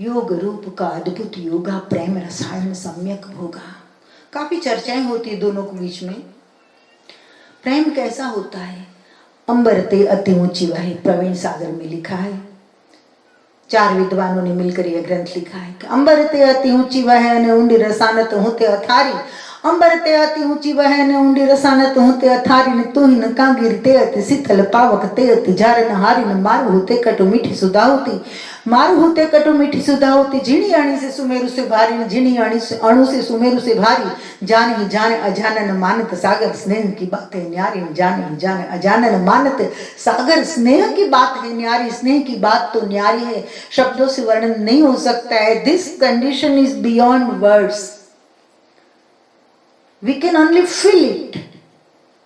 योग रूप का अद्भुत योगा प्रेम रसायन सम्यक भोगा। काफी चर्चाएं होती है दोनों के बीच में। प्रेम कैसा होता है? अंबर ते अति ऊंची वह, प्रवीण सागर में लिखा है। 4 विद्वानों ने मिलकर यह ग्रंथ लिखा है कि अंबर ते अति ऊंची वह ने ऊंडी रसानत होते अथारी। अंबर ते अति ऊंची वह ने ऊंडी रसानत होते अथारी ने तू ही न कांगिर ते अति शीतल पावक ते अति झारन हारी न मारू होते कटु मीठी सुधा होती। मारू होते कटु मीठी सुधा होती। झिणी अणी से सुमेरु से भारी न झिणी अणी से अणु से सुमेरु से भारी। जान ही जाने अजानन मानत सागर स्नेह की बात है न्यारी। जाने ही जाने अजानन मानत सागर स्नेह की बात है न्यारी। स्नेह की बात तो न्यारी है, शब्दों से वर्णन नहीं हो सकता है। This condition is beyond words. We can only feel it,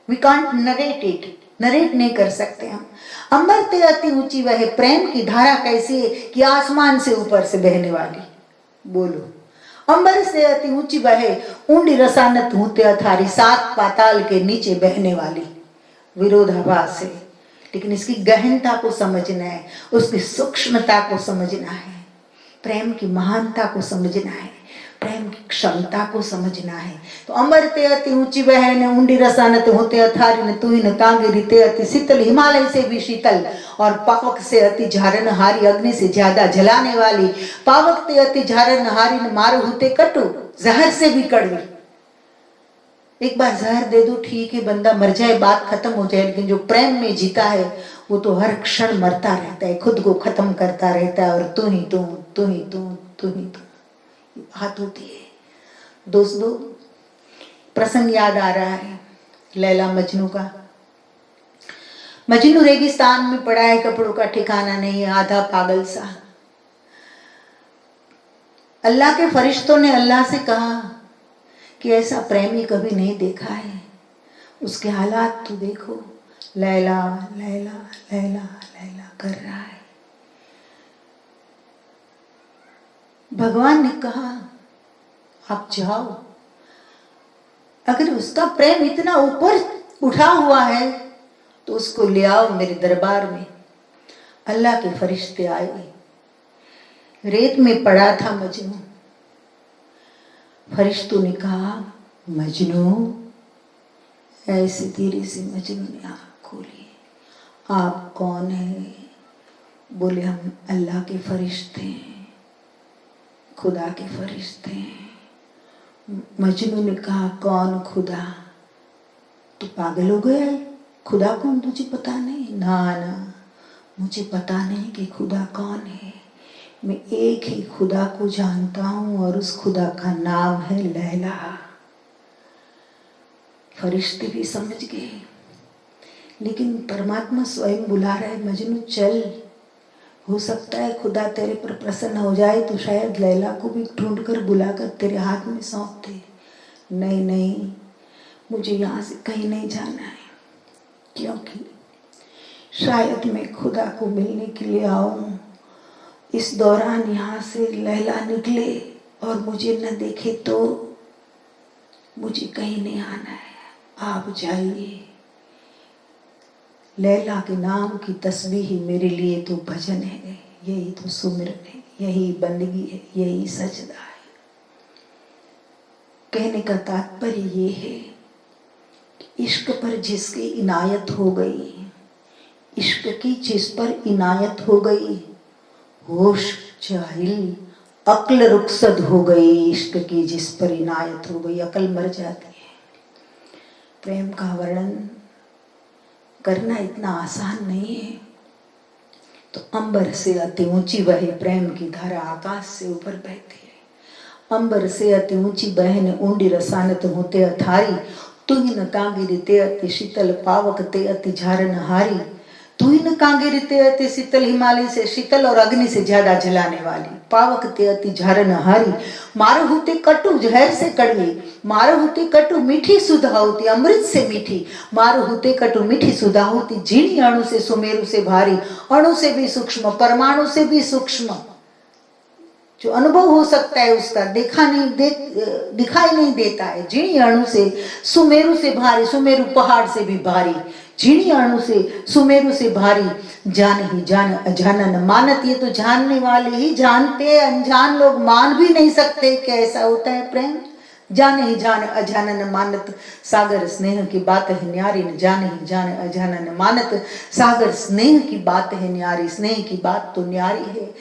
we can't narrate it. Narrate नहीं कर सकते हम। अंबर ते अति ऊंची वह, प्रेम की धारा कैसी है कि आसमान से ऊपर से बहने वाली। बोलो, अंबर से अति ऊंची वह, ऊंडी रसानत होते अथारी, 7 पाताल के नीचे बहने वाली। विरोधाभास है, लेकिन इसकी गहनता को समझना है, उसकी सूक्ष्मता को समझना है, प्रेम की महानता को समझना है, प्रेम की क्षमता को समझना है। तो अमर ते अति ऊंची वह ने ऊंडी रसानत होते अथारी न तू ही न कांगेरी ते अति शीतल, हिमालय से भी शीतल और पावक से अति झारन हारी, अग्नि से ज्यादा जलाने वाली। पावक ते अति झारन हारी न मारू होते कटु, जहर से भी कड़वी। एक बार जहर दे दो ठीक है, बंदा मर जाए, बात खत्म हो जाए, लेकिन जो प्रेम में जीता है वो तो हर क्षण मरता रहता है, खुद को खत्म करता रहता है। और तू ही तू, तू ही तू, तू ही तू, बात होती है। दोस्तों, प्रसंग याद आ रहा है लैला मजनू का। मजनू रेगिस्तान में पड़ा है, कपड़ों का ठिकाना नहीं है, आधा पागल सा। अल्लाह के फरिश्तों ने अल्लाह से कहा कि ऐसा प्रेमी कभी नहीं देखा है, उसके हालात तो देखो, लैला लैला लैला लैला कर रहा है। भगवान ने कहा आप जाओ, अगर उसका प्रेम इतना ऊपर उठा हुआ है तो उसको ले आओ मेरे दरबार में। अल्लाह के फरिश्ते आए, रेत में पड़ा था मजनू। फरिश्तों ने कहा मजनू, ऐसे धीरे से मजनू ने आँख खोली। आप कौन है? बोले हम अल्लाह के फरिश्ते हैं, खुदा के फरिश्ते हैं। मजनू ने कहा कौन खुदा? तू पागल हो गया है? खुदा कौन तुझे पता नहीं? ना ना, मुझे पता नहीं कि खुदा कौन है। मैं एक ही खुदा को जानता हूँ और उस खुदा का नाम है लैला। फरिश्ते भी समझ गए, लेकिन परमात्मा स्वयं बुला रहा है, मजनू चल, हो सकता है खुदा तेरे पर प्रसन्न हो जाए तो शायद लैला को भी ढूंढ कर बुलाकर तेरे हाथ में सौंप दे। नहीं नहीं, मुझे यहाँ से कहीं नहीं जाना है, क्योंकि शायद मैं खुदा को मिलने के लिए आऊं, इस दौरान यहाँ से लैला निकले और मुझे न देखे तो मुझे कहीं नहीं आना है, आप जाइए। लैला के नाम की तस्बीह ही मेरे लिए तो भजन है, यही तो सुमिरन है, यही बंदगी है, यही सजदा है। कहने का तात्पर्य ये है कि इश्क पर जिसकी इनायत हो गई, इश्क की जिस पर इनायत हो गई, होश जाहिल अक्ल रुखसद हो गई। इश्क की जिस पर इनायत हो गई, अकल मर जाती है। प्रेम का वर्णन करना इतना आसान नहीं है। तो अंबर से अति ऊंची बहे, प्रेम की धारा आकाश से ऊपर बहती है। अंबर से अति ऊंची बहन ऊंडी रसानत होते अथारी, तू ही न कांगिरी ते अति शीतल पावक ते अति झारन हारी। तू ही न कांगिरी ते अति शीतल, हिमालय से शीतल और अग्नि से ज्यादा जलाने वाली। पावक ते अति झारन हारी, मारो होते कटु जहर से कड़वी। मारो होते कटु मीठी सुधा होती, अमृत से मीठी। मारो होते कटु मीठी सुधा होती, झिणी अणु से सुमेरु से भारी। अणु से भी सूक्ष्म, परमाणु से भी सूक्ष्म। जो अनुभव हो सकता है उसका दिखाई नहीं देता है। झिणी अणु से सुमेरु से भारी, सुमेरु पहाड़ से भी भारी। झीणी अणु से सुमेरु से भारी, जान ही जान अजानन मानत। ये तो जानने वाले ही जानते, अनजान लोग मान भी नहीं सकते कैसा होता है प्रेम। जान ही जान अजानन मानत, सागर स्नेह की बात है न्यारी। न जान ही जान अजानन मानत, सागर स्नेह की बात है न्यारी। स्नेह की बात तो न्यारी है।